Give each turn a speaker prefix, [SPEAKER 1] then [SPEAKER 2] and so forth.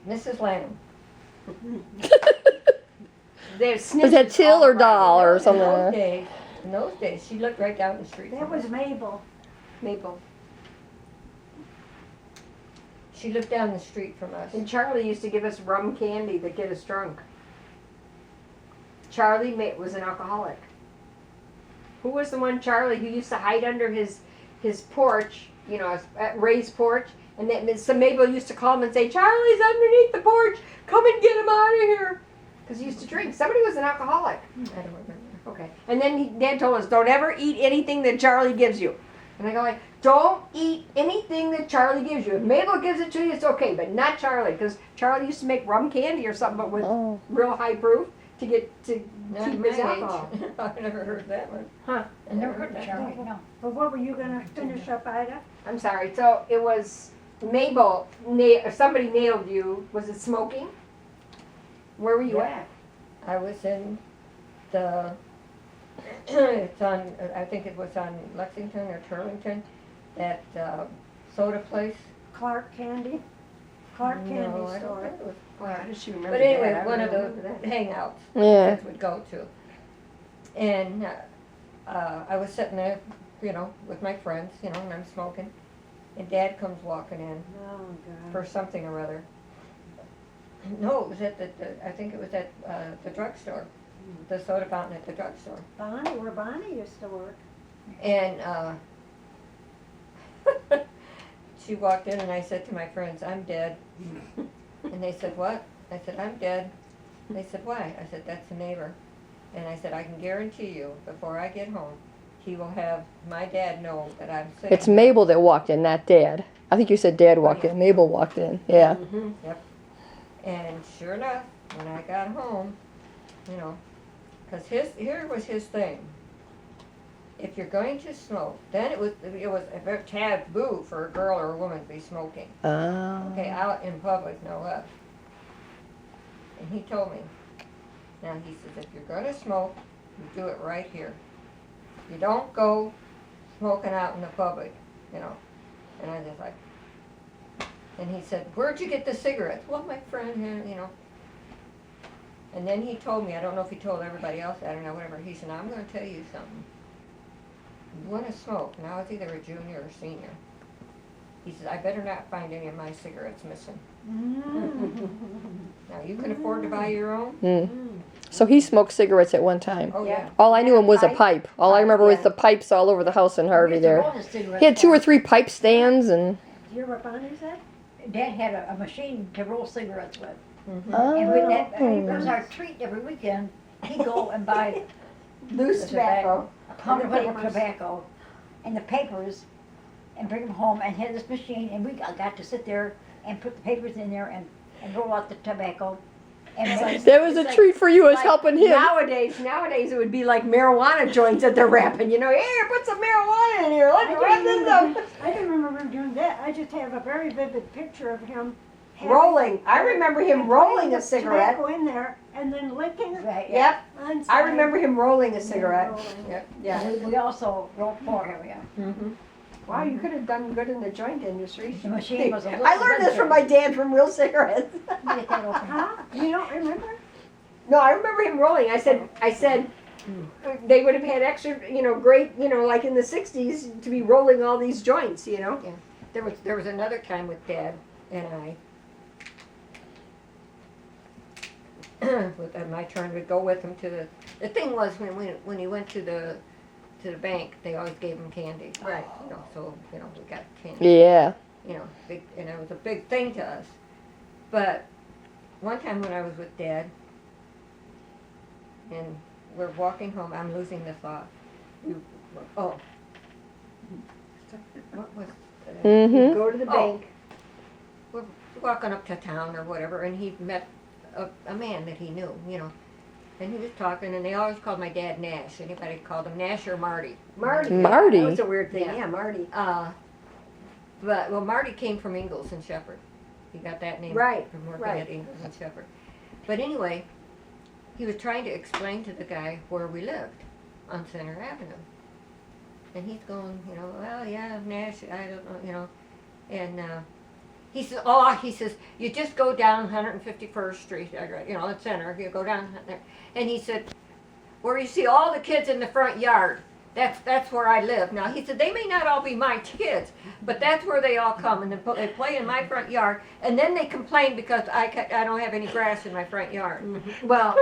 [SPEAKER 1] Mrs. Lanham.
[SPEAKER 2] Was that Till or Doll or something?
[SPEAKER 1] In those days, she looked right down the street.
[SPEAKER 3] That was Mabel.
[SPEAKER 1] Mabel. She lived down the street from us.
[SPEAKER 4] And Charlie used to give us rum candy that get us drunk. Charlie was an alcoholic. Who was the one, Charlie, who used to hide under his porch, you know, at Ray's porch? And then so Mabel used to call him and say, Charlie's underneath the porch. Come and get him out of here. Because he used to drink. Somebody was an alcoholic.
[SPEAKER 1] I don't remember.
[SPEAKER 4] Okay. And then Dad told us, don't ever eat anything that Charlie gives you. And I go like, don't eat anything that Charlie gives you. If Mabel gives it to you, it's okay, but not Charlie. Because Charlie used to make rum candy or something, but with real high proof to keep his alcohol.
[SPEAKER 1] I've never heard that one.
[SPEAKER 4] Huh.
[SPEAKER 1] I never heard that.
[SPEAKER 3] Charlie, no. But what were you going to finish up, Ida?
[SPEAKER 4] I'm sorry. So it was Mabel, somebody nailed you. Was it smoking? Where were you at?
[SPEAKER 1] I was in the, it's on, I think it was on Lexington or Turlington, that soda place.
[SPEAKER 3] Clark Candy? Clark Candy
[SPEAKER 1] No, I don't
[SPEAKER 3] store.
[SPEAKER 1] think it was
[SPEAKER 4] Wow,
[SPEAKER 1] Clark.
[SPEAKER 4] how does she remember
[SPEAKER 1] But anyway,
[SPEAKER 4] that? I
[SPEAKER 1] one of the
[SPEAKER 4] remember that.
[SPEAKER 1] hangouts
[SPEAKER 2] Yeah.
[SPEAKER 1] kids would go to. And I was sitting there, you know, with my friends, you know, and I'm smoking. And Dad comes walking in
[SPEAKER 3] Oh, God.
[SPEAKER 1] for something or other. No, it was at I think it was at the drugstore, the soda fountain at the drugstore.
[SPEAKER 3] Bonnie, where Bonnie used to work.
[SPEAKER 1] And she walked in and I said to my friends, I'm dead. And they said, what? I said, I'm dead. They said, why? I said, that's a neighbor. And I said, I can guarantee you, before I get home, he will have my dad know that I'm sick.
[SPEAKER 2] It's Mabel that walked in, not Dad. I think you said Dad walked in. Mabel walked in. Yeah.
[SPEAKER 4] Mm-hmm.
[SPEAKER 1] Yep. And sure enough, when I got home, you know, because here was his thing. If you're going to smoke, then it was a very taboo for a girl or a woman to be smoking.
[SPEAKER 2] Oh.
[SPEAKER 1] Okay, out in public, no less. And he told me, now he says, if you're going to smoke, you do it right here. You don't go smoking out in the public, you know. And I just like, and he said, where'd you get the cigarettes? Well, my friend had, you know. And then he told me, I don't know if he told everybody else, I don't know, whatever. He said, now I'm going to tell you something. You want to smoke, and I was either a junior or senior. He said, I better not find any of my cigarettes missing. Now, you can afford to buy your own?
[SPEAKER 2] Mm. So he smoked cigarettes at one time.
[SPEAKER 1] Oh, yeah.
[SPEAKER 2] All I knew him was a pipe. All I remember was the pipes all over the house in Harvey there. He had 2 or 3 pipe stands and...
[SPEAKER 3] Do you hear what Bonnie said?
[SPEAKER 5] Dad had a machine to roll cigarettes with.
[SPEAKER 1] Mm-hmm.
[SPEAKER 5] And with that,
[SPEAKER 2] Oh.
[SPEAKER 5] it was our treat every weekend. He'd go and buy
[SPEAKER 4] Loose tobacco.
[SPEAKER 5] a pound of
[SPEAKER 4] And the
[SPEAKER 5] whatever tobacco and the papers and bring them home and had this machine, and we got to sit there and put the papers in there and roll out the tobacco. And
[SPEAKER 2] That was a treat for you, as helping him.
[SPEAKER 4] Nowadays it would be like marijuana joints that they're wrapping. You know, here, put some marijuana in here. Let's wrap this up.
[SPEAKER 3] I didn't remember him doing that. I just have a very vivid picture of him
[SPEAKER 4] Rolling. I remember him rolling a cigarette.
[SPEAKER 3] Tobacco in there and then licking it.
[SPEAKER 5] right, yeah.
[SPEAKER 4] Yep. I remember him rolling a cigarette.
[SPEAKER 3] rolling.
[SPEAKER 4] Yep. Yeah.
[SPEAKER 5] And we also rolled more here, yeah.
[SPEAKER 4] Mm-hmm. Wow, you could have done good in the joint industry.
[SPEAKER 5] The machine was a little
[SPEAKER 4] I learned this from my dad from real cigarettes.
[SPEAKER 5] Get that open.
[SPEAKER 3] Huh? You don't remember?
[SPEAKER 4] No, I remember him rolling. I said, they would have had extra, you know, great, you know, like in the 60s to be rolling all these joints, you know.
[SPEAKER 1] There was another time with Dad and I. With my turn to go with him to the thing was when he went to the bank, they always gave him candy.
[SPEAKER 4] Right.
[SPEAKER 1] You know, so you know we got candy.
[SPEAKER 2] Yeah.
[SPEAKER 1] You know, big, and it was a big thing to us. But one time when I was with Dad, and we're walking home, I'm losing the thought. What was?
[SPEAKER 2] Mm-hmm.
[SPEAKER 4] Go to the
[SPEAKER 1] Oh.
[SPEAKER 4] bank.
[SPEAKER 1] We're walking up to town or whatever, and he met a man that he knew, you know. And he was talking, and they always called my dad Nash. Anybody called him Nash or Marty.
[SPEAKER 4] Marty.
[SPEAKER 2] Marty?
[SPEAKER 4] That was a weird thing.
[SPEAKER 1] Yeah.
[SPEAKER 4] Yeah, Marty.
[SPEAKER 1] Well, Marty came from Ingalls and Shepherd. He got that name
[SPEAKER 4] Right,
[SPEAKER 1] from working
[SPEAKER 4] right.
[SPEAKER 1] at Ingalls and Shepherd. But anyway, he was trying to explain to the guy where we lived on Center Avenue. And he's going, you know, well, yeah, Nash, I don't know, you know. And He says, oh, he says, you just go down 151st Street, you know, the center, you go down there. And he said, where you see all the kids in the front yard, that's where I live. Now, he said, they may not all be my kids, but that's where they all come, and they play in my front yard, and then they complain because I don't have any grass in my front yard.
[SPEAKER 4] Well,